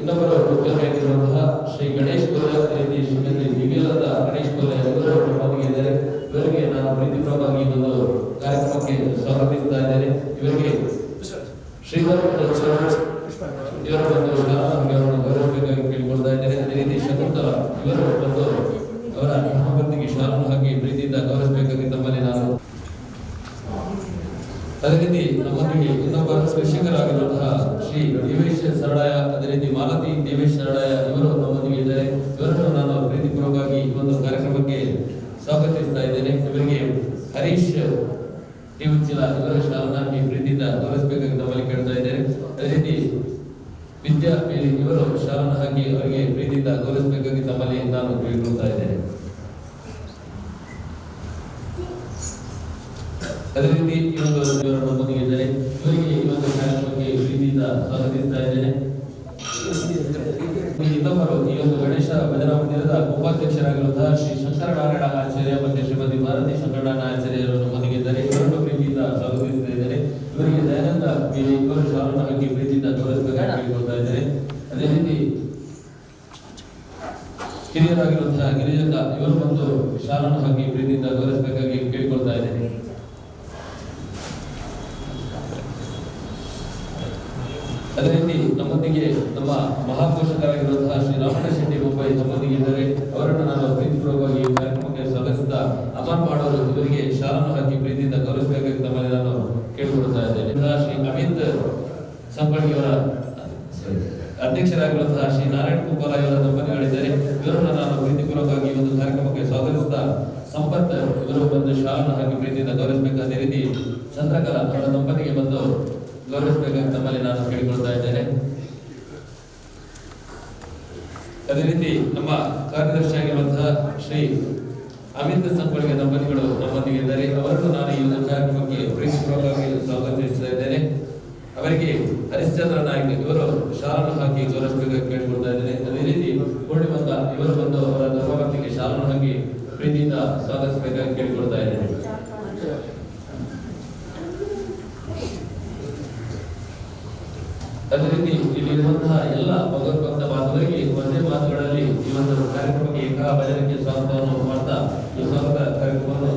ಇನ್ನೊಬ್ಬರು ಮುಖ್ಯರಾಗಿರುವಂತಹ ಶ್ರೀ ಗಣೇಶ್ ಕೋಲೆ ರೀತಿ ಶ್ರೀಮತಿ ದಿವ್ಯಲತ ಗಣೇಶ್ ಕೋಲೆ ಇವರು ನಮ್ಮೊಂದಿಗೆ ಇದ್ದಾರೆ. ಇವರಿಗೆ ನಾನು ಪ್ರೀತಿಪೂರ್ವಕವಾಗಿ ಒಂದು ಕಾರ್ಯಕ್ರಮಕ್ಕೆ ಸ್ವಾಗತಿಸ್ತಾ ಇದ್ದೇನೆ. ಇವರಿಗೆ ಶ್ರೀಧರ್ ಇವರ ಒಂದು ಶಾಲಾವನ್ನು ಗೌರವಿಸಬೇಕಾಗಿ ಕೇಳಿಕೊಳ್ತಾ ಇದ್ದೇನೆ. ಅದೇ ರೀತಿ ಶಕುಂತಲ ಇವರು ಒಂದು ಅವರ ಮಹಾಭಕ್ತಿಗೆ ಶಾಲನ್ನು ಹಾಕಿ ಪ್ರೀತಿಯಿಂದ ಗೌರವಿಸಬೇಕಾಗಿ ತಮ್ಮಲ್ಲಿ ನಾನು. ಅದೇ ರೀತಿ ನಮ್ಮೊಂದಿಗೆ ಇನ್ನೊಬ್ಬ ಶಿಕ್ಷಕರಾಗಿರುವಂತಹ ಶ್ರೀ ದೇವೇಶ್ ಸರಳಾಯ, ಅದೇ ರೀತಿ ಮಾಲತಿ ದೇವೇಶ್ ಸರಳಾಯ ಇವರು ನಮ್ಮೊಂದಿಗೆ ಇದ್ದಾರೆ. ಇವರನ್ನು ನಾನು ಪ್ರೀತಿಪೂರ್ವಕವಾಗಿ ಈ ಒಂದು ಕಾರ್ಯಕ್ರಮಕ್ಕೆ ಸ್ವಾಗತಿಸ್ತಾ ಇದ್ದೇನೆ. ಇವರಿಗೆ ಹರೀಶ್ ಟಿವಿಚಿಲ ಇವರ ಶಾಲನಾಗಿ ಪ್ರೀತಿಯಿಂದ ಗೌರವಿಸಬೇಕಾಗಿ ನಮ್ಮಲ್ಲಿ ಕೇಳ್ತಾ ಇದ್ದೇನೆ. ಅದೇ ರೀತಿ ವಿದ್ಯಾ ಇವರು ಶಾಲನ ಹಾಕಿ ಅವರಿಗೆ ಪ್ರೀತಿಯಿಂದ ಗೌರವಿಸಬೇಕಾಗಿ ತಮ್ಮಲ್ಲಿ ನಾನು ಕೇಳಿಕೊಳ್ತಾ ಇದ್ದೇನೆ. ಅದೇ ರೀತಿ ಈ ಒಂದು ನಮ್ಮೊಂದಿಗೆ ಇದ್ದಾರೆ. ಇವರಿಗೆ ಈ ಒಂದು ಕಾರ್ಯಕ್ರಮಕ್ಕೆ ಪ್ರೀತಿಯಿಂದ ಸ್ವಾಗತಿಸ್ತಾ ಇದ್ದೇನೆ. ಇನ್ನೊಬ್ಬರು ಈ ಒಂದು ಗಣೇಶ ಭಜನಾ ಮಂದಿರದ ಉಪಾಧ್ಯಕ್ಷರಾಗಿರುವಂತಹ ಶ್ರೀ ಶಂಕರನಾರಾಯಣ ಆಚಾರ್ಯ ಮತ್ತು ಶ್ರೀಮತಿ ಭಾರತಿ ಶಂಕರನಾರಾಯಣ ಆಚಾರ್ಯರು ನಮ್ಮೊಂದಿಗೆ ಇದ್ದಾರೆ. ಇವರನ್ನು ಪ್ರೀತಿಯಿಂದ ಸ್ವಾಗತಿಸ್ತಾ ಇದ್ದಾರೆ. ಇವರಿಗೆ ದಯಾನಂದ ಇವರು ಶಾಲನ್ನು ಹಾಕಿ ಪ್ರೀತಿಯಿಂದ ಗೌರವಿಸಬೇಕಾಗಿ ಕೇಳಿಕೊಳ್ತಾ ಇದ್ದಾರೆ. ಅದೇ ರೀತಿ ಹಿರಿಯರಾಗಿರುವಂತಹ ಗಿರಿಜಕ್ಕ ಇವರು ಒಂದು ಶಾಲನ್ನು ಹಾಕಿ ಪ್ರೀತಿಯಿಂದ ಗೌರವಿಸಬೇಕಾಗಿ ಕೇಳಿಕೊಳ್ತಾ ಇದ್ದೇನೆ. ಅದೇ ರೀತಿ ನಮ್ಮೊಂದಿಗೆ ನಮ್ಮ ಮಹಾಪೋಷಕರಾಗಿರುವಂತಹ ಶ್ರೀ ರಾಮಣ್ಣ ಶೆಟ್ಟಿ ಮುಂಬೈ ನಮ್ಮೊಂದಿಗೆ ಇದ್ದಾರೆ. ಅವರನ್ನು ನಾನು ಪ್ರೀತಿಪೂರ್ವಕವಾಗಿ ಕಾರ್ಯಕ್ರಮಕ್ಕೆ ಸ್ವಾಗತಿಸಿದ ಅಮರ್ ಮಾಡೋರು ಇವರಿಗೆ ಶಾಲನ್ನು ಹಾಕಿ ಪ್ರೀತಿಯಿಂದ ಗೌರವಿಸಬೇಕಾಗಿ ತಮ್ಮಲ್ಲಿ ನಾನು ಕೇಳಿಕೊಳ್ತಾ ಇದ್ದೇನೆ. ಶ್ರೀ ಅಮಿತ್ ಸಂಪಳ್ಗಿಯವರ ಅಧ್ಯಕ್ಷರಾಗಿರುವಂತಹ ಶ್ರೀ ನಾರಾಯಣ ಕುಂಬಾಲ ಇವರ ದಂಪತಿಗಳಿದ್ದಾರೆ. ಇವರನ್ನು ನಾನು ಪ್ರೀತಿಪೂರ್ವಕವಾಗಿ ಒಂದು ಕಾರ್ಯಕ್ರಮಕ್ಕೆ ಸ್ವಾಗತಿಸಿದ ಸಂಪತ್ ಇವರು ಬಂದು ಶಾಲನ್ನು ಹಾಕಿ ಪ್ರೀತಿಯಿಂದ ಗೌರವಿಸಬೇಕು. ಅದೇ ರೀತಿ ಚಂದ್ರಕಲಾ ಅವರ ದಂಪತಿಗೆ ಬಂದು ಗೌರವಿಸಬೇಕಾಗಿ ತಮ್ಮಲ್ಲಿ ನಾನು ಕೇಳಿಕೊಳ್ತಾ ಇದ್ದೇನೆ. ಅದೇ ರೀತಿ ನಮ್ಮ ಕಾರ್ಯದರ್ಶಿಯಾಗಿರುವಂತಹ ಶ್ರೀ ಅಮಿತ್ ಸಂಪಳ್ಗೆ ದಂಪತಿಗಳು ನಮ್ಮೊಂದಿಗೆ ಇದ್ದಾರೆ. ಅವರನ್ನು ನಾನು ಈ ಒಂದು ಕಾರ್ಯಕ್ರಮಕ್ಕೆ ಪ್ರೀತಿಪೂರ್ವಕವಾಗಿ ಸ್ವಾಗತಿಸ್ತಾ ಇದ್ದೇನೆ. ಅವರಿಗೆ ಹರಿಶ್ಚಂದ್ರ ನಾಯ್ಕ ಇವರು ಶಾಲನ್ನು ಹಾಕಿ ಗೌರವಿಸಬೇಕಾಗಿ ಕೇಳಿಕೊಳ್ತಾ ಇದ್ದೇನೆ. ಅದೇ ರೀತಿ ಪೂರ್ಣಿಮಂತ ಇವರು ಬಂದು ಅವರ ಧರ್ಮಭಕ್ತಿಗೆ ಶಾಲನ್ನು ಹಾಕಿ ಪ್ರೀತಿಯಿಂದ ಸ್ವಾಗತಿಸಬೇಕಾಗಿ ಕೇಳಿಕೊಳ್ತಾ ಇದ್ದೇನೆ. ಅದೇ ರೀತಿ ಇಲ್ಲಿರುವಂತಹ ಎಲ್ಲ ಭಗವದ್ಭಕ್ತ ಬಾಂಧವರಿಗೆ ಒಂದೇ ಮಾತುಗಳಲ್ಲಿ ಈ ಒಂದು ಕಾರ್ಯಕ್ರಮಕ್ಕೆ ಏಕಾ ಭಜನೆಗೆ ಸ್ವಾಗತವನ್ನು ಮಾಡ್ತಾ ಈ ಸ್ವಾಗತ ಕಾರ್ಯಕ್ರಮವನ್ನು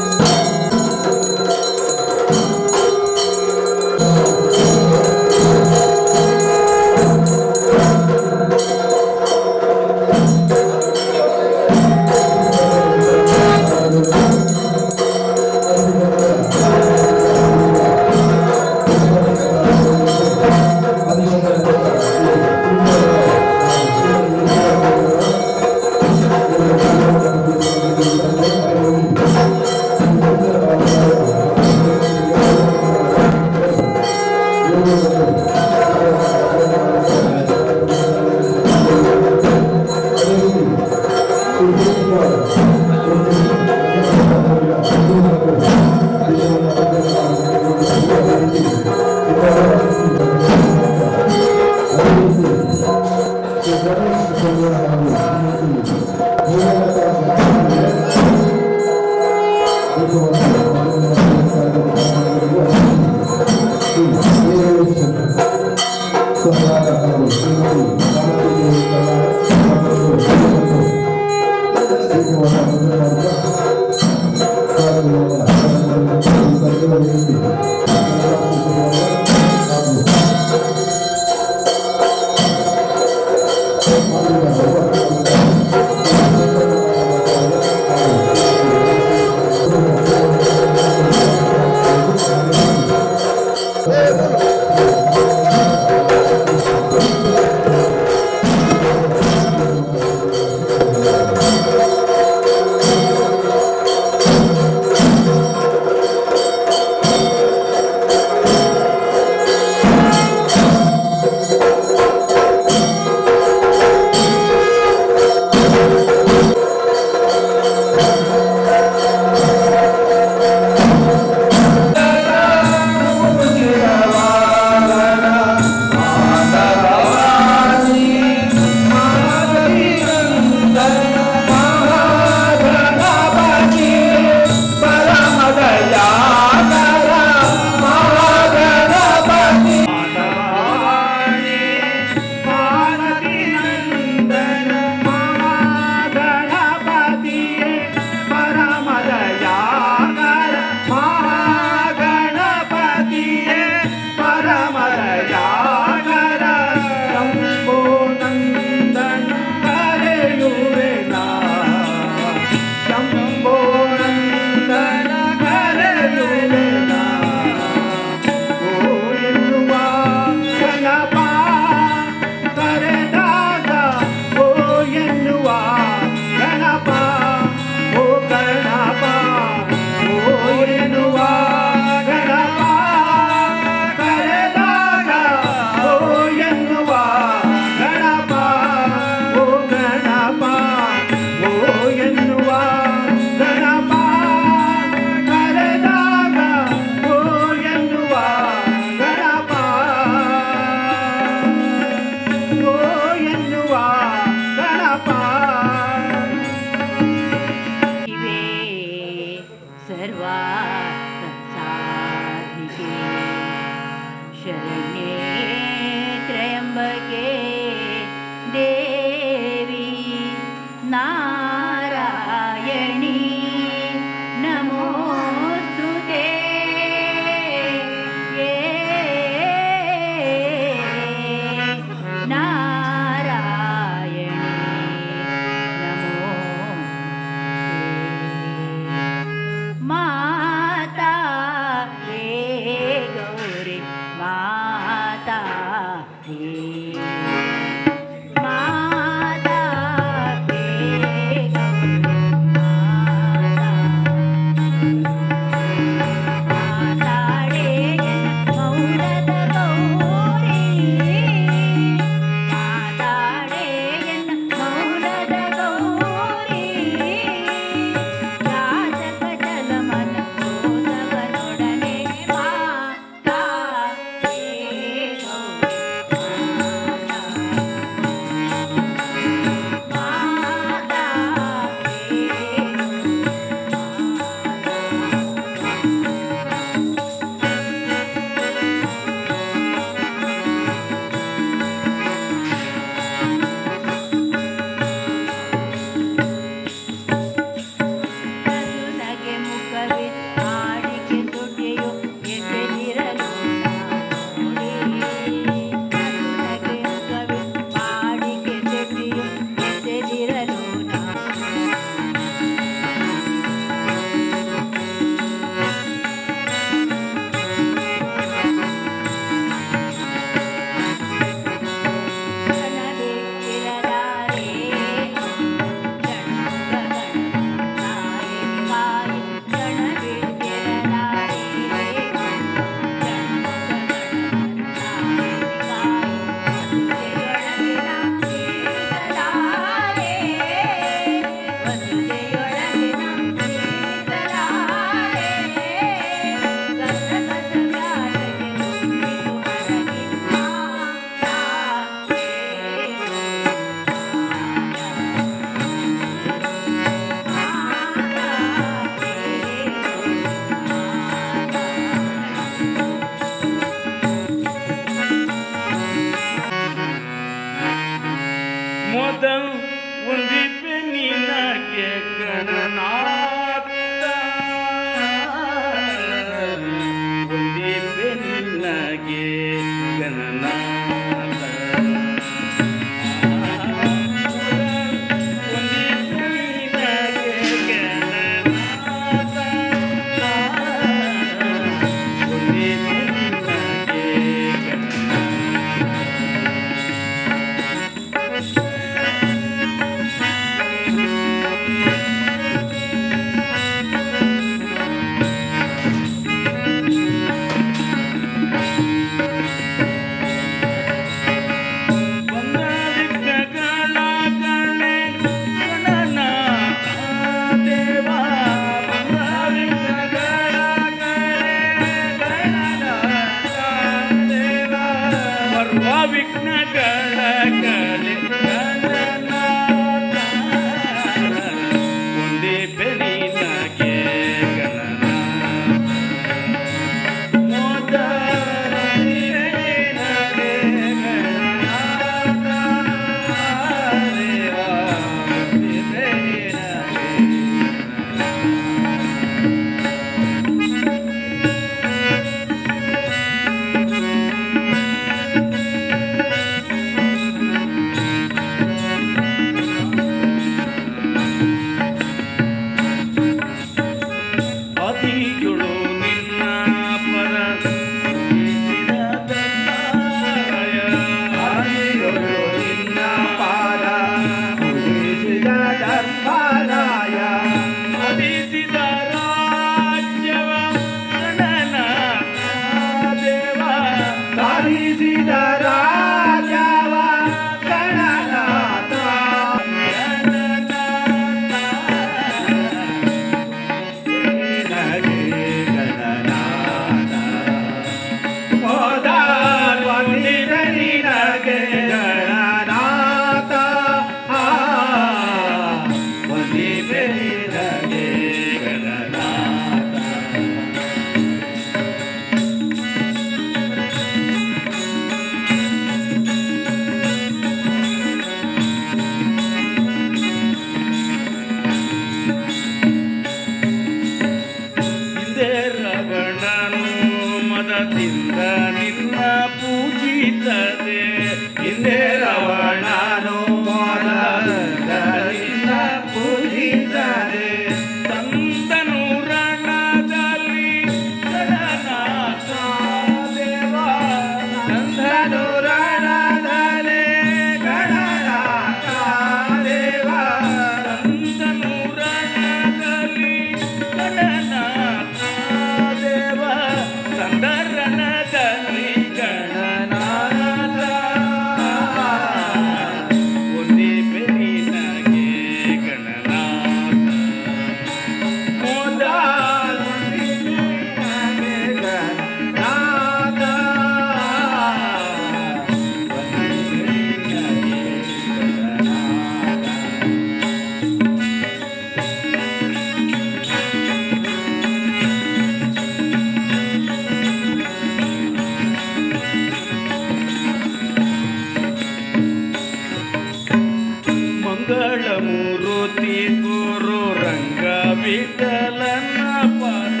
ವಿಠಲನ ಪದ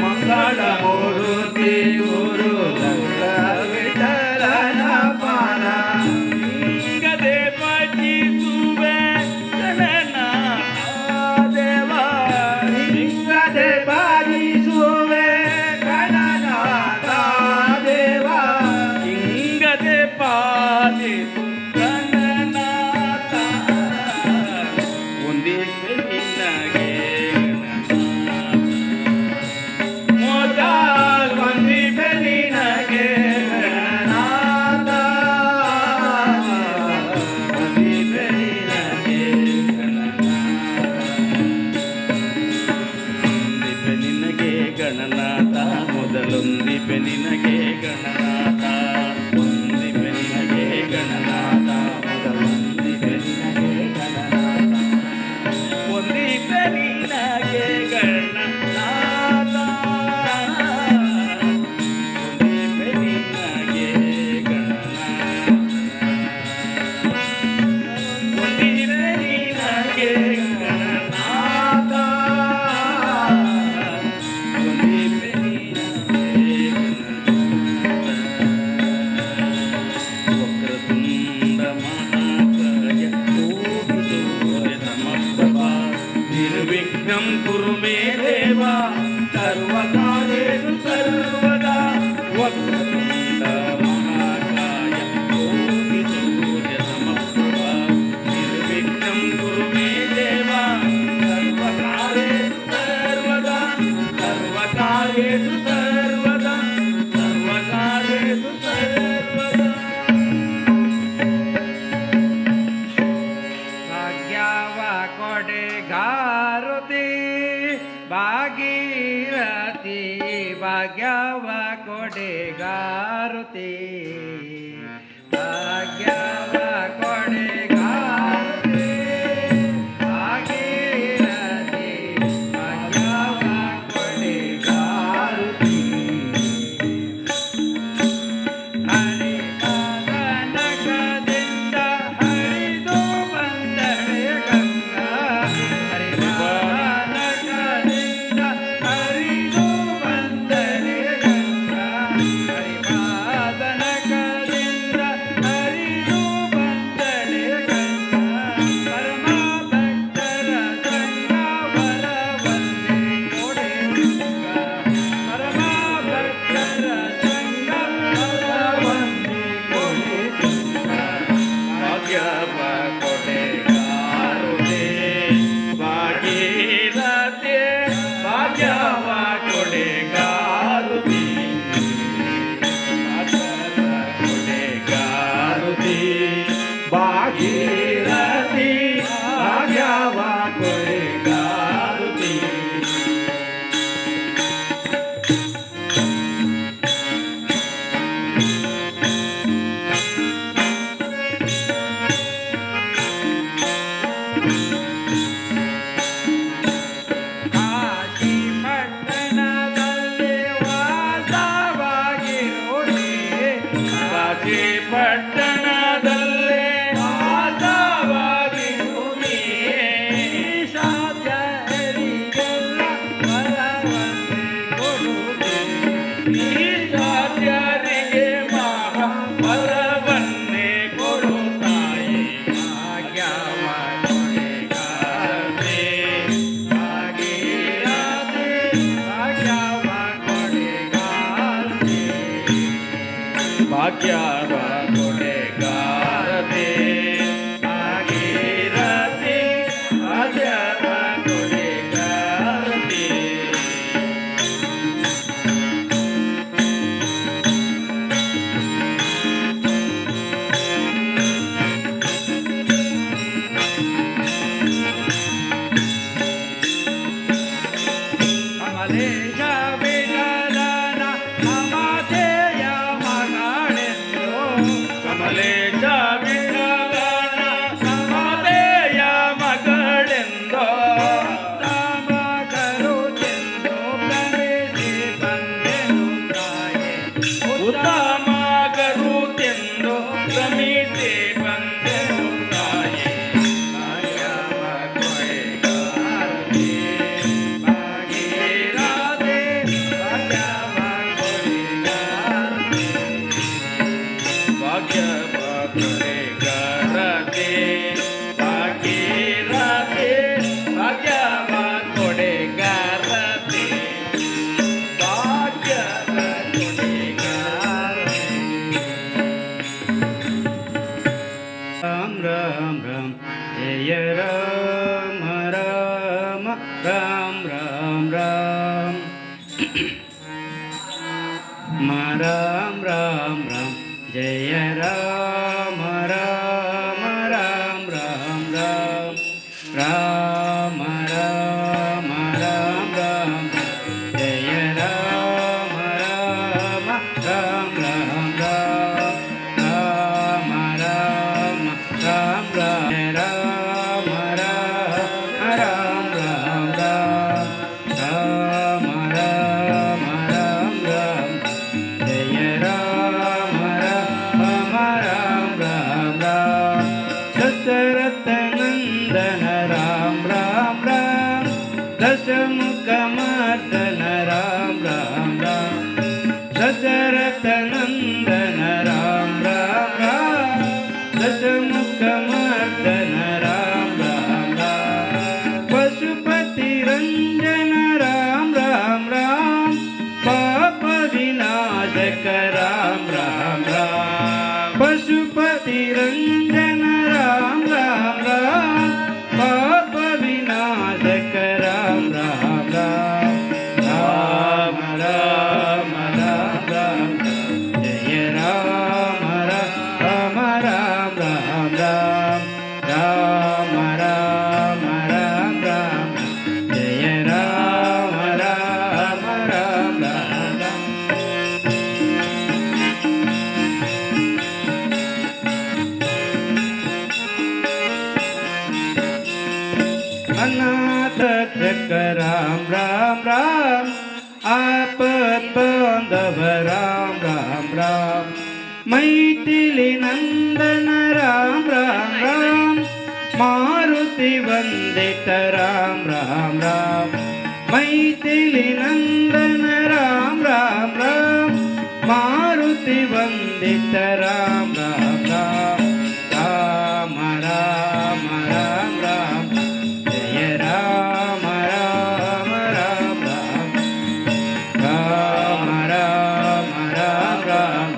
ಮಂಗಳ ಮೂರುತಿ ಗುರು ವಿಠಲನ ಪದ ಹಿಂಗದೆ ಭಜಿಸುವೆ ಗಣನಾಥ ದೇವ ಹಿಂಗದೆ ಭಜಿಸುವೆ ಗಣನಾಥ ದೇವ ಹಿಂಗದೆ ಪಾಲಿಸು ಗಣನಾಥ ಒಂದಿಷ್ಟು ನಿನಗೆ ಮೊದಲ್ ಒಂದಿಷ್ಟು ನಿನಗೆ ಗಣನಾಥ ಒಂದಿಷ್ಟು ನಿನಗೆ ಒಂದಿಪೆ ನಿನಗೆ ಗಣನಾಥ ಮೊದಲೊಂದಿಪೆ ನಿನಗೆ ಗಣನಾಥ ಒಂದಿಪೆ ನಿನಗೆ ಗಣನಾಥ ಮೊದಲೊಂದಿಪೆ ನಿನಗೆ ಗಣನಾಥ ಒಂದಿಪೆ ನಿನಗೆ ಗಣನಾಥ ಒಂದಿಪೆ ನಿನಗೆ ಗಣನಾಥ ಒಂದಿಪೆ ನಿನಗೆ ಗಣನಾಥ ಒಂದಿಪೆ ನಿನಗೆ ವಕ್ರತುಂಡ ಮಹಾಕಾಯ ಕೋಟಿ ಸೂರ್ಯ ಸಮಪ್ರಭಾ ನಿರ್ವಿಘ್ನಂ ಕುರು ಮೇ ದೇವ ಸರ್ವಕಾರ್ಯೇಷು ಸರ್ವದಾ ವಕ್ರತುಂಡ ಮಹಾಕಾಯ ಕೋಟಿ ಸೂರ್ಯ ಸಮಪ್ರಭಾ ನಿರ್ವಿಘ್ನಂ ಕುರು ಮೇ ದೇವ ಸರ್ವಕಾರ್ಯೇಷು ಸರ್ವದಾ ಸರ್ವಕಾರ್ಯೇಷು ಸರ್ವದಾ ಸರ್ವಕಾರ್ಯೇಷು ಸರ್ವದಾ ಭಾಗ್ಯವ ಕೊಡೆಗಾರುತಿ ಭಾಗೀರಥಿ ಭಾಗ್ಯವ ಕೊಡೆಗಾರುತಿ ಭಾಗ್ಯವ ಕೊಡೆಗಾರುತಿ ಭಾಗೀರಥಿ ಭಾಗ್ಯವ ಕೊಡೆಗಾರುತಿ ಹರಿ ಕನಕದಿಂದ ಹರಿದು ಬಂದಳೆ ಗಂಗಾ ಹರಿ ಕನಕದಿಂದ ಹರಿದು ಬಂದಳೆ ಗಂಗಾ ಹರಿ ಕನಕದಿಂದ ಹರಿದು ಬಂದಳೆ ಗಂಗಾ ಪರಮ ಭಕ್ತರ ಸಂಗ ವರವಂದೆ ಕೊಡೆ ಗಂಗಾ ಪರಮ ಭಕ್ತರ ಸಂಗ ವರವಂದೆ ಕೊಡೆ ಗಂಗಾ ಭಾಗ್ಯವ ಕೊಡೆಗಾರುತೆ ಭಾಗೀರಥಿ ಭಾಗ್ಯವ ಕೊಡೆಗಾರುತಿ ಭಾಗ್ಯವ ಕೊಡೆಗಾರುತಿ ಭಾಗೀರಥಿ ಭಾಗ್ಯವ ಕೊಡೆಗಾರುತಿ ಕಾಶಿ ಪಟ್ಟಣದಲ್ಲಿ ವಾಸವಾಗಿರುವೆ ಕಾಶಿ ಪಟ್ಟಣದಲ್ಲಿ ವಾಸವಾಗಿರುವೆ ಸಾಧ್ಯರಿಗೆಲ್ಲ ವರವಂತೆ ಕೊಡುವೆ ಈ ಸಾಧ್ಯರಿಗೆ ಮಹಾ ವರವನ್ನೇ ಕೊಡುತ್ತಾಯಿ ಭಾಗ್ಯವ ಕೊಡೆಗಾರತೆ ಭಾಗೀರಥಿ ಭಾಗ್ಯವ ಕೊಡೆಗಾರತೆ ಭಾಗ್ಯವ ಕೊಡೆಗಾರತೆ ಭಾಗೀರಥಿ ಭಾಗ್ಯವ ಕೊಡೆಗಾರತೆ ಕಮಲೇಶ ವಿಠಲನ ಮಮತೆಯ ಮಗಳೆಂದು ಕಮಲೇಶ ವಿಠಲನ ಮಮತೆಯ ಮಗಳೆಂದು ಉತ್ತಮಗರುತೆಂದು ಭ್ರಮಿಸಿ ಬಂದೆನು ತಾಯೇ ಉತ್ತಮಗರುತೆಂದು ಭ್ರಮಿಸಿ ಬಂದೆನು ತಾಯೇ ಭಾಗ್ಯವ ಕೊಡೆಗಾರತೆ ರಾಮ ರಾಮ ರಾಮ ರಾಮ ರಾಮ ಜಯ ರಾಮ ರಾಮ ರಾಮ ರಾಮ ರಾಮ ರಾಮ ರಾಮ ರಾಮ ಜಯ ರಾಮ ರಾಮ ರಾಮ ರಾಮ ರಾಮ ರಾಮ ರಾಮ ರಾಮ ರಾಮ ರಾಮ ರಾಮ ರಾಮ ರಾಮ ರಾಮ ರಾಮ ಜಯ ರಾಮ ರಾಮ ರಾಮ ರಾಮ ದಶರಥ ನಂದನ ರಾಮ ರಾಮ ರಾಮ ದಶಮುಖ ಮರ್ದನ ರಾಮ ರಾಮ ರಾಮ ದಶರಥ ನಂದನ ರಾಮ ರಾಮ ರಾಮ ದಶಮುಖ ಮರ್ದನ ರಾಮ ರಾಮ ರಾಮ ಪಶುಪತಿ ರಂಜನ ರಾಮ ರಾಮ ರಾಮ ಪಾಪ ವಿನಾಶಕ ರಾಮ ರಾಮ ರಾಮ ಪಶುಪತಿ ರಂಜನ ರಾಮ ರಾಮ ರಾಮ ಪಾಪ ವಿನಾಶಕ ರಾಮ ರಾಮ ರಾಮ ರಾಮ ರಾಮ ರಾಮ ಜಯ ರಾಮ ರಾಮ ರಾಮ ರಾಮ ರಾಮ ರಾಮ ರಾಮ ರಾಮ ಜಯ ರಾಮ ರಾಮ ರಾಮ ರಾಮ अनाथ जग राम राम राम आपद बांधव राम राम राम मैथिली नंदन राम राम राम मारुति वंदित राम राम राम मैथिली नंदन राम राम राम मारुति वंदित राम राम राम राम राम राम राम जय राम राम राम राम राम राम राम राम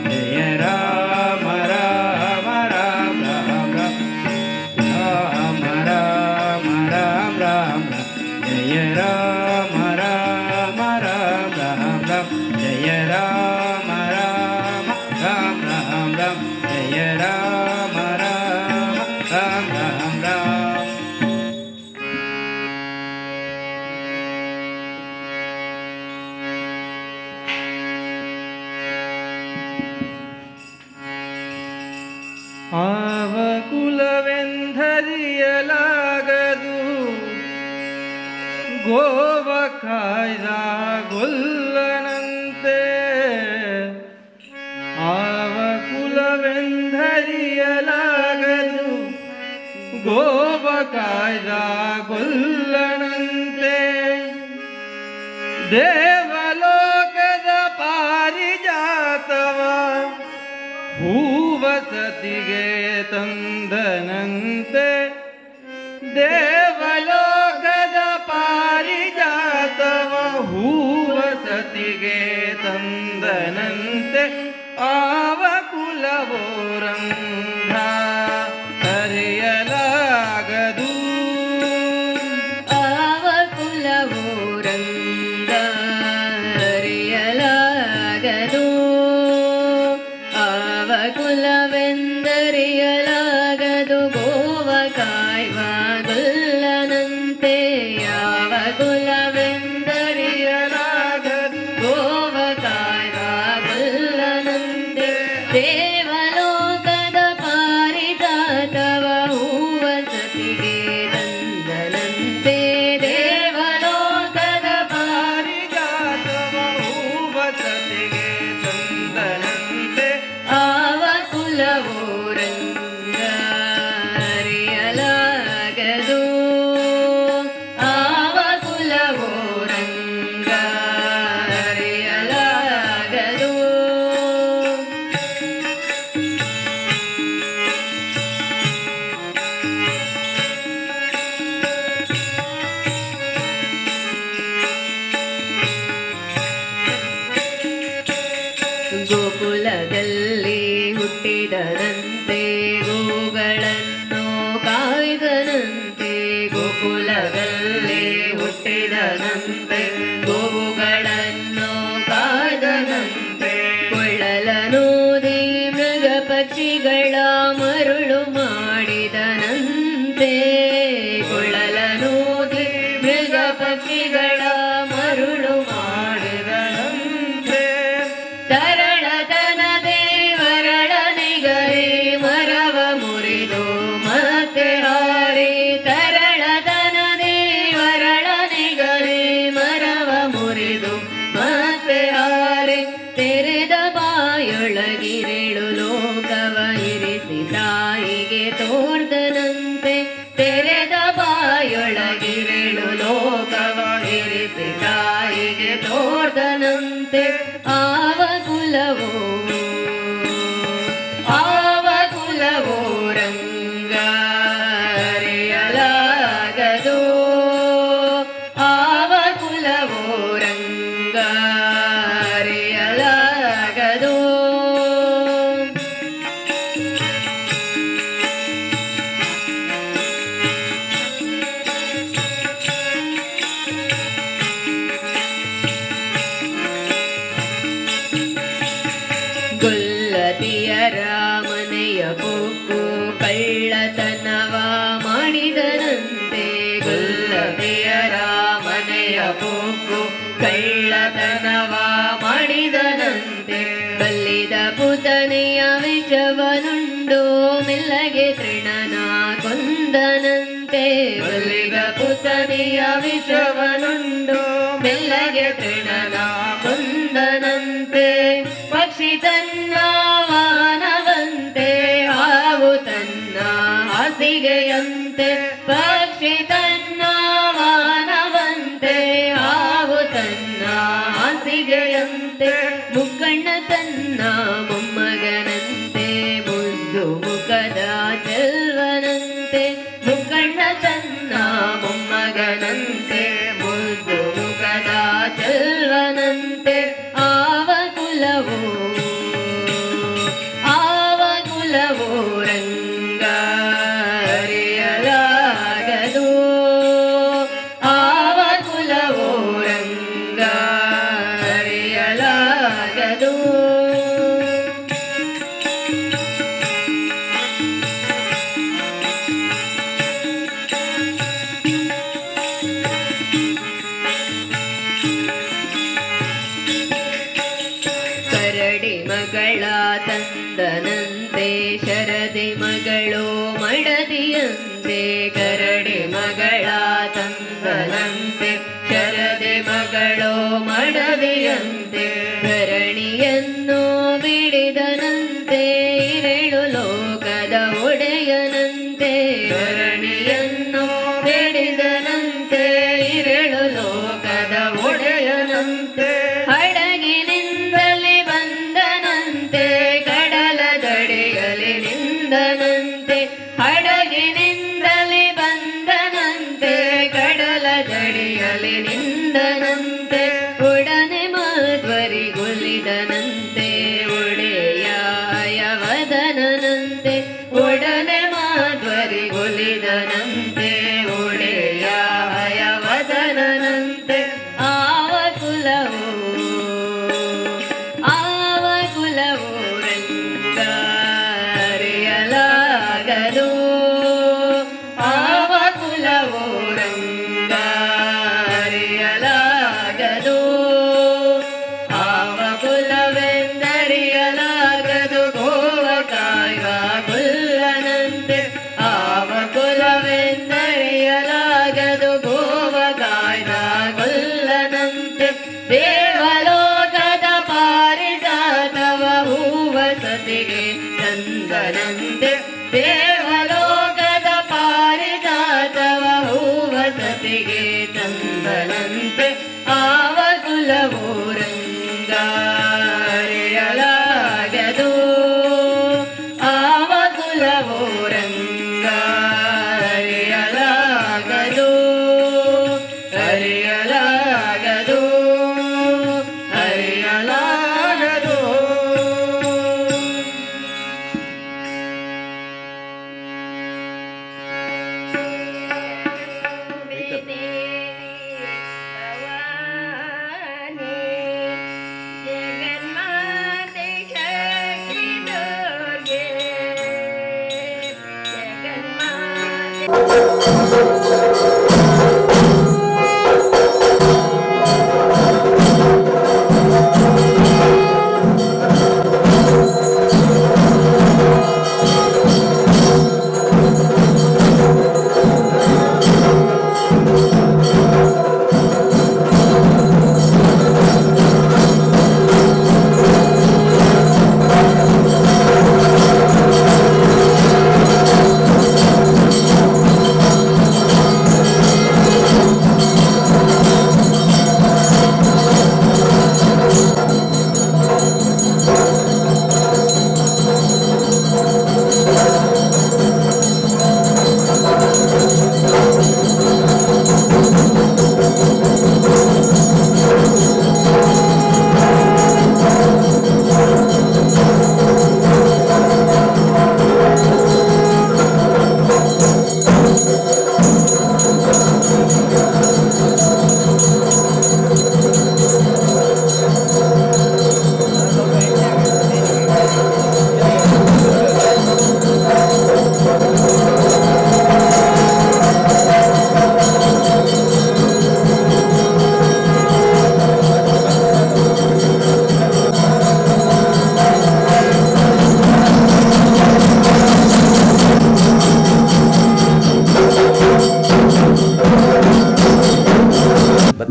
जय राम राम राम राम राम राम राम राम जय राम राम राम राम जय राम राम राम राम राम जय राम राम राम राम राम ಆವ ಕುಲವೆಂದರಿಯಲಾಗದು ಗೋವ ಕಾಯ್ದ ಗೊಲ್ಲನಂತೆ ಆವ ಕುಲವೆಂದರಿಯಲಾಗದು ಗೋವ ಕಾಯ್ದ ಗೊಲ್ಲನಂತೆ ದೇವಲೋಕದ ಪಾರಿಜಾತವ ಹೂವಸತಿಗೆ ತಂದನಂತೆ ದೇವಲೋಕದ ಪಾರಿಜಾತವ ಹೂವಸತಿಗೆ ತಂದನಂತೆ ಆವ ಕುಲವೋರಂಧ ಅರಿಯಲಾಗದು ಆವ ಕುಲವೋರಂದ ಅರಿಯಲಾಗದು ಆವ ಕುಲವೆಂದರಿಯಲಾಗದು ಗೋವ ಕಾದನಂತೆ ಗೋವುಗಳನ್ನು ಕಾದನಂತೆ ಕೊಳ್ಳಲನೂದಿ ಮೃಗ ಪಕ್ಷಿಗಳ ಮರುಳು ಮಾಡಿದನಂತೆ ಕೊಳ್ಳಲನೂದಿ ಮೃಗ ಪಕ್ಷಿಗಳ ಮರುಳು ಮಾಡಿದನಂತೆ ತರಳತನ ದೇವರಳನಿಗರಿ ಮರವ ಮುರಿದು ಮತ್ತೆ ಹಾರಿ ತರಳತನ ದೇವರಳನಿಗರಿ ಮರವ ಮುರಿದು ಮತ್ತೆ ಹಾರಿ ತೆರೆದ ಬಾಯೊಳಗಿರೆಳು ಲೋಕವ ಇರಿಸಿ ತಾಯಿಗೆ ತೋರ್ದನಂತೆ ತೆರೆದ ಬಾಯೊಳಗಿರೆಳು ಲೋಕವ ಇರಿಸಿ ತಾಯಿಗೆ ತೋರ್ದನಂತೆ ಆವ ಕುಲವೋ ರಂಗ ಅರಿಯಲಾಗದು ಆವ ಕುಲವೋ ರಂಗ ಅರಿಯಲಾಗದು ಗೊಲ್ಲತಿಯರ ಮನೆಯ ಪೊಕ್ಕು ಕಳ್ಳತನವ ಮಾಡಿದನಂತೆ ಗೊಲ್ಲತಿಯರ ಮನೆಯ ಪೊಕ್ಕು ಕಳ್ಳತನವ ಮಾಡಿದನಂತೆ ಬಲ್ಲಿದ ಪುತನೆಯ ವಿಷವನುಂಡು ಮೆಲ್ಲಗೆ ತೃಣನ ಕೊಂದನಂತೆ ಬಲ್ಲಿದ ಪುತನೆಯ ವಿಷವನುಂಡು ಮೆಲ್ಲಗೆ ತೃಣನ ಕೊಂದನಂತೆ ಪಕ್ಷಿ ತನ್ನ ವಾನವಂತೆ ಹಾವು ತನ್ನ ಹಾಸಿಗೆಯಂತೆ ಪಕ್ಷಿ ತನ್ನ ವಾನವಂತೆ ಹಾವು ತನ್ನ ಹಾಸಿಗೆಯಂತೆ ಮುಕ್ಕಣ್ಣ ತನ್ನ ಮೊಮ್ಮಗನಂತೆ ಮುದ್ದು ಮುಖದ ಚೆಲ್ವನಂತೆ ಮುಕ್ಕಣ್ಣ ತನ್ನ ಮೊಮ್ಮಗನಂತೆ ಮುದ್ದು ಮುಖದ ಚೆಲ್ವನಂತೆ ಆವ ಕುಲವೋ ರಂಗ ಅರಿಯಲಾಗದು ಆವ ಕುಲವೋ ರಂಗ ಅರಿಯಲಾಗದು ಕರಡಿ ಮಗಳ ತಂದನಂತೆ ಶರದಿ ಮಗಳು ಮಡದಿಯಂತೆ ಕರಡಿ ಮಗಳ ತಂದನಂತೆ ಶರದಿ ಮಗಳು ಮಡದಿಯಂತೆ ಧರಣಿಯನ್ನು ಬಿಡಿದನಂತೆ ಇರೆಳು ಲೋಕದ ಒಡೆಯನಂತೆ ಧರಣಿಯನ್ನು ಬಿಡಿದನಂತೆ ಇರೆಳು ಲೋಕದ ಒಡೆಯನಂತೆ ಹಡಗಿನಿಂದಲೇ ಬಂದನಂತೆ ಕಡಲ ದಡೆಯಲ್ಲಿ ನಿಂದನಂತೆ ಹಡಗಿನಿಂದಲೇ ಬಂದನಂತೆ ಕಡಲ ದಡೆಯಲ್ಲಿ ನಿಂದನಂತೆ ಒಡನೆ ಮಾಧ್ವರಿಗೊಲಿದನಂತೆ ಒಡೆಯಾಯವದನಂತೆ ಒಡನೆ ಮಾಧ್ವರಿಗೊಲಿದನಂತೆ ಒಡೆಯಾಯವದನಂತೆ ಆವ ಕುಲವೋ ರಂಗ ಅರಿಯಲಾಗದು ಆವ ಕುಲವೋ ರಂಗ ಅರಿಯಲಾಗದು ಆವ ಕುಲವೆಂದರಿಯಲಾಗದು ಗೋವ ಕಾಯುವ ಗುಲ್ಲನಂತೆ ಆವ ಕುಲವೆಂದರಿಯಲಾಗದು ಗೋವ ಕಾಯ್ದ ಗುಲ್ಲನಂತೆ ದೇವಲೋಕದ ಪಾರಿಜಾತವ ಹೂವ ಸತಿಗೆ ಚಂದನಂತೆ ದೇವಲೋಕದ ಪಾರಿಜಾತವ ಹೂವ ಸತಿಗೆ ಚಂದನಂತೆ ಆವ ಕುಲವೋ ರಂಗ ಅರಿಯಲಾಗದು ಆವ ಕುಲವೋ ರಂಗ ಅರಿಯಲಾಗದು ಅರಿಯಲಾಗದು ಅರಿಯಲಾಗದು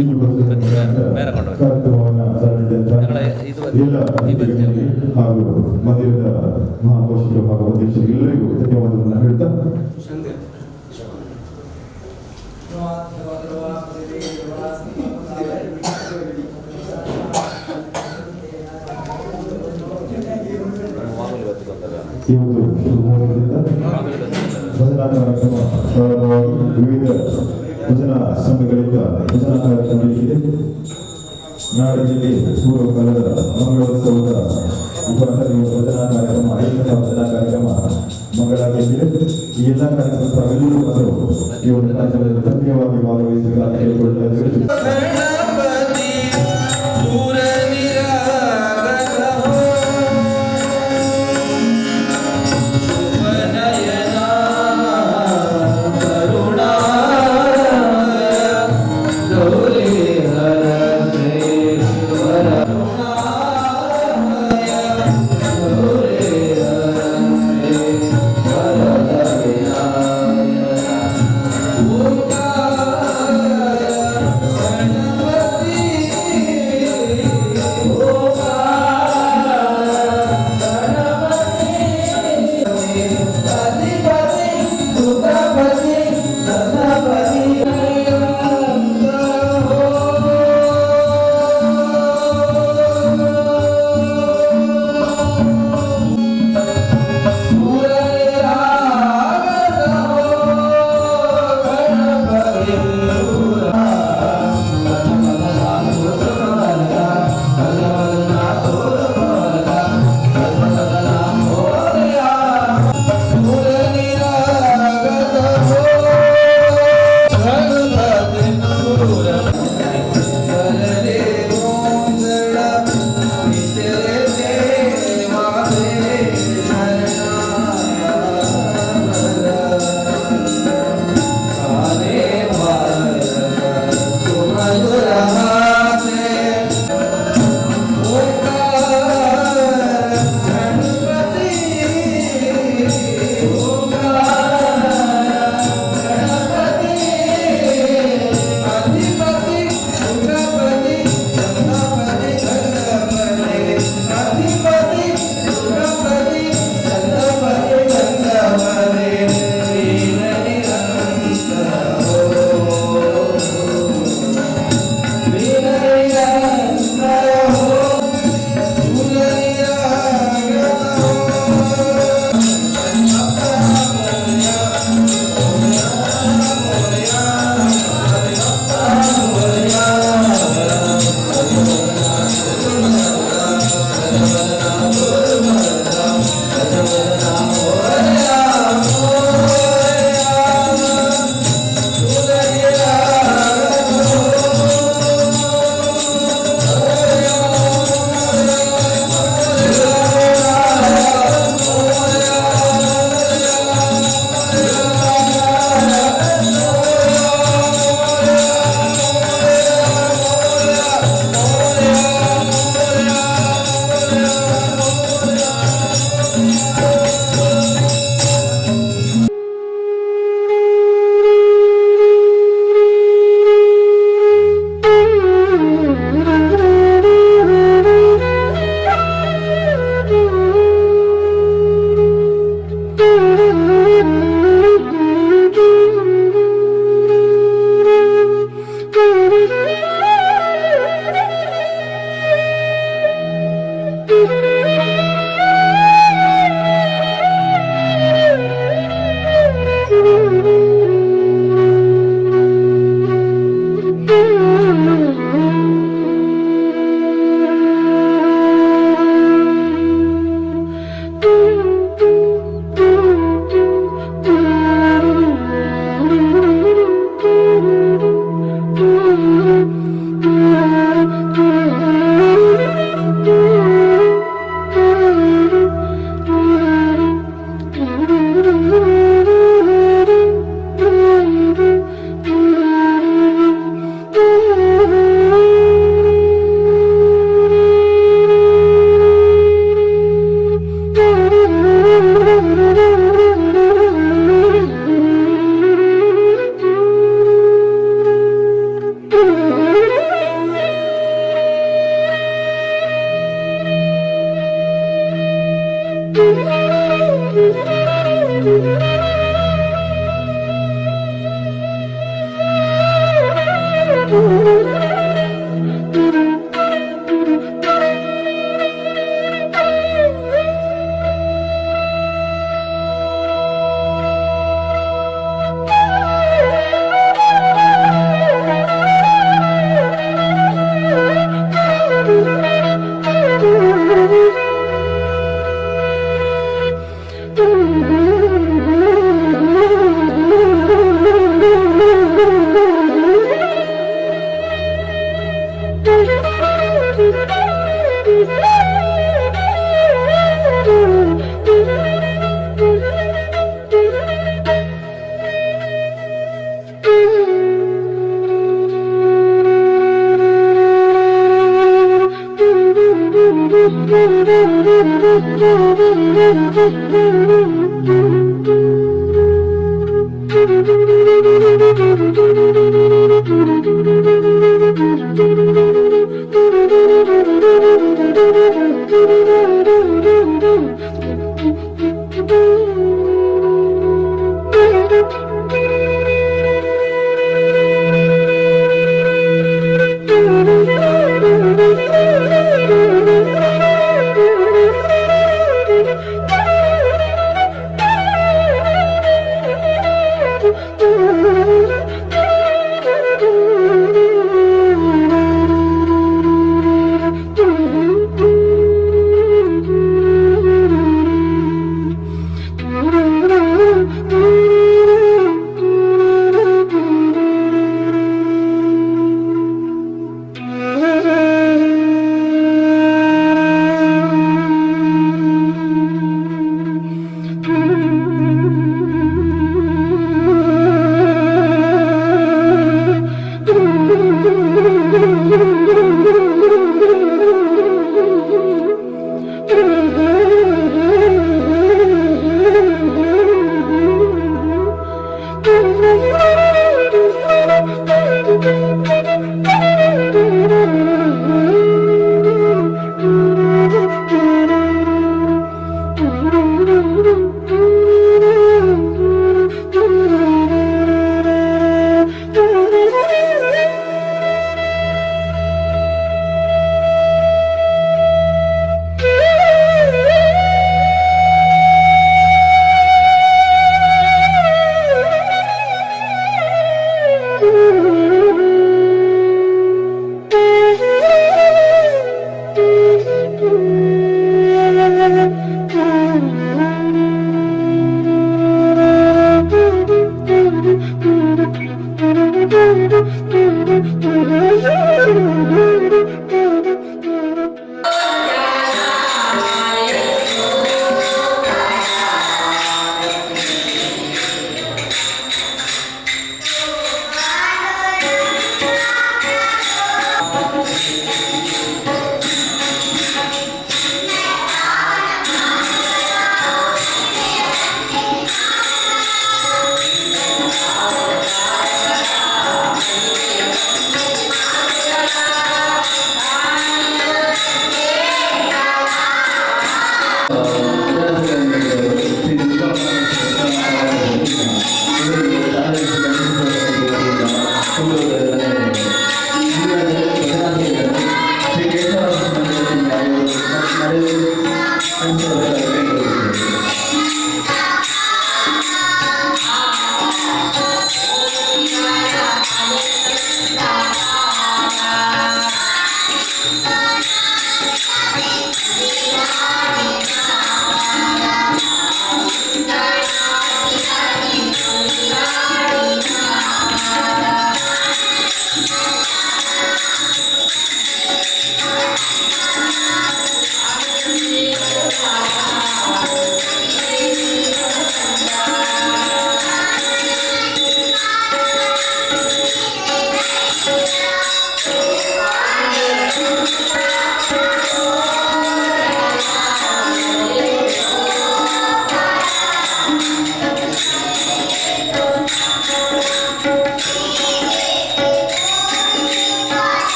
ಈ ಕಾರ್ಯಕ್ರಮವನ್ನು ಸಾರಿದಂತ ಎಲ್ಲ ಅತಿಥಿಗಳಿಗೆ ಹಾಗೂ ಮಂದಿರದ ಮಹಾಪೋಷಕರು ಹಾಗೂ ಅಧ್ಯಕ್ಷರು ಎಲ್ಲರಿಗೂ ಧನ್ಯವಾದಗಳನ್ನು ಹೇಳ್ತಾ ಇವತ್ತು ಶಿವಮೊಗ್ಗದಿಂದ ಭಜನಾ ಕಾರ್ಯಕ್ರಮ ಪ್ರಾರಂಭವಾಗಿ ವಿವಿಧ ಭಜನಾ ಸಂಘಗಳಿಂದ ಭಜನಾ ಕಾರ್ಯಕ್ರಮ ನಡೆಯುತ್ತಿದೆ. ನಾಡಿನಲ್ಲಿ ಪೂರ್ವಕಾಲದ ಮಂಗಳೋತ್ಸವದ ಉಪಕರಣೀಯ ಭಜನಾ ಕಾರ್ಯಕ್ರಮ 5ನೇ ಭಜನಾ ಕಾರ್ಯಕ್ರಮ ಮಂಗಳಾಗಿದ್ದಿದೆ. ಈ ಎಲ್ಲ ಕಾರ್ಯಕ್ರಮ ತಾವೆಲ್ಲರೂ ಬಂದು ಈ ಒಂದು ಕಾರ್ಯಕ್ರಮದಲ್ಲಿ ಧನ್ಯವಾಗಿ ಭಾಗವಹಿಸಲು ಕೇಳಿಕೊಳ್ತಾ ಇದ್ದೇವೆ.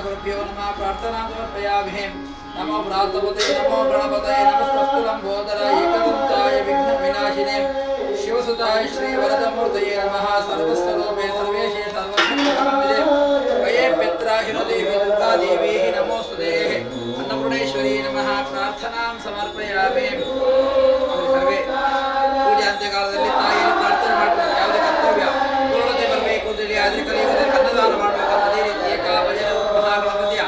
गुरुभ्यो नमः प्रार्थना समर्पयामि नमो भ्रातवते नमो गणपते नमस्तस्तु लंबोदराय एकदन्ताय विघ्न विनाशिने शिवसुताय श्री वरदमूर्तये नमः सर्वस्वरूपे सर्वेशे सर्वशक्तिमन्विते वये पित्राहिरदेवी दुर्गा देवी नमोस्तुते अन्नपूर्णेश्वरी नमः प्रार्थनां समर्पयामि सर्वे पूजा अंत्यकालದಲ್ಲಿ ತಾಯಿಯನ್ನು ಪ್ರಾರ್ಥನೆ ಮಾಡಬೇಕು ಯಾವುದೇ ಕರ್ತವ್ಯ ಪೂರ್ಣತೆ ಬರಬೇಕು ಅಂತ ಹೇಳಿ ಆದರೆ ಕಲಿಯುಗದಲ್ಲಿ ಅನ್ನದಾನ ಮಾಡಬೇಕು ಅದೇ ರೀತಿ ಏಕಾಭಜನ ಮಹಾಗಣಪತಿಯ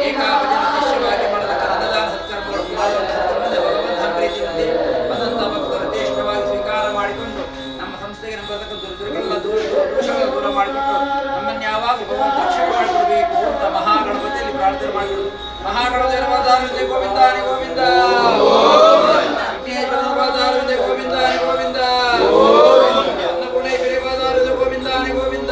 ಏಕಾಭಜನ ಶಿಷ್ಯವಾಗಿ ಮಾಡತಕ್ಕ ಅನ್ನದಾನ ಸತ್ಕರ್ಮಗಳು ಭಗವಂತನ ಪ್ರೀತಿ ಹೊಂದಿ ಅನಂತ ಭಕ್ತರು ಯಥೇಷ್ಟವಾಗಿ ಸ್ವೀಕಾರ ಮಾಡಿಕೊಂಡು ನಮ್ಮ ಸಂಸ್ಥೆಗೆ ನಂಬತಕ್ಕ ದುರ್ಗಳೆಲ್ಲ ದೋಷಗಳ ದೂರ ಮಾಡಿಕೊಂಡು ನಮ್ಮನ್ನು ಯಾವಾಗ ಭಗವಂತ ರಕ್ಷಣೆ ಮಾಡಿಕೊಡಬೇಕು ಅಂತ ಮಹಾಗಣಪತಿಯಲ್ಲಿ ಪ್ರಾರ್ಥನೆ ಮಾಡಿಕೊಳ್ಳುವುದು ಮಹಾಗಣಪತಿಯ ಪಾದಾರವಿಂದೆ ಗೋವಿಂದ ಹರಿ ಗೋವಿಂದ ವಿಘ್ನೇಶ್ವರನ ಪಾದಾರವಿಂದೆ ಗೋವಿಂದ ಹರಿ ಗೋವಿಂದ ಅನ್ನಪೂರ್ಣೇಶ್ವರಿ ಪಾದಾರವಿಂದೆ ಗೋವಿಂದ ಹರಿ ಗೋವಿಂದ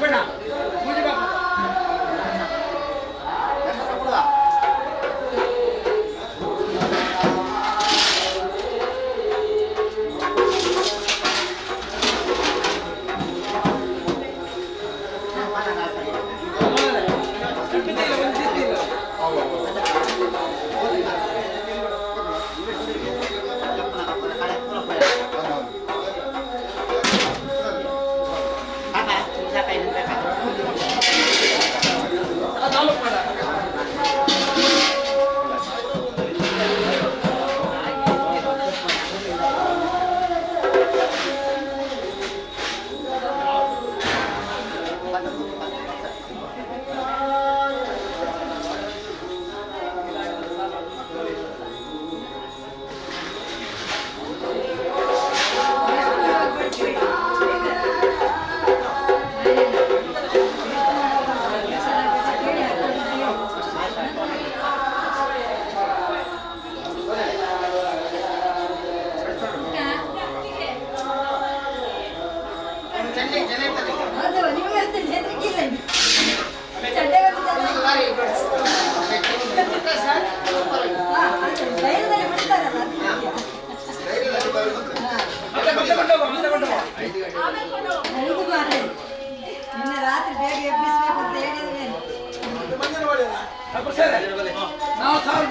ಬಣ್ಣ ಪೂಜೆ ಬಾಪ ರಾತ್ರಿ ಬೇಗ ಎಬ್ಬಿಸ್ಬೇಕು ಅಂತ ಹೇಳಿದ್ರೆ ನಾವು ಸಾವಿರ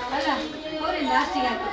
ಅಲ್ಲ ಅವ್ರಿ ಲಾಸ್ಟಿಗೆ ಹಾಕಿ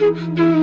Thank you.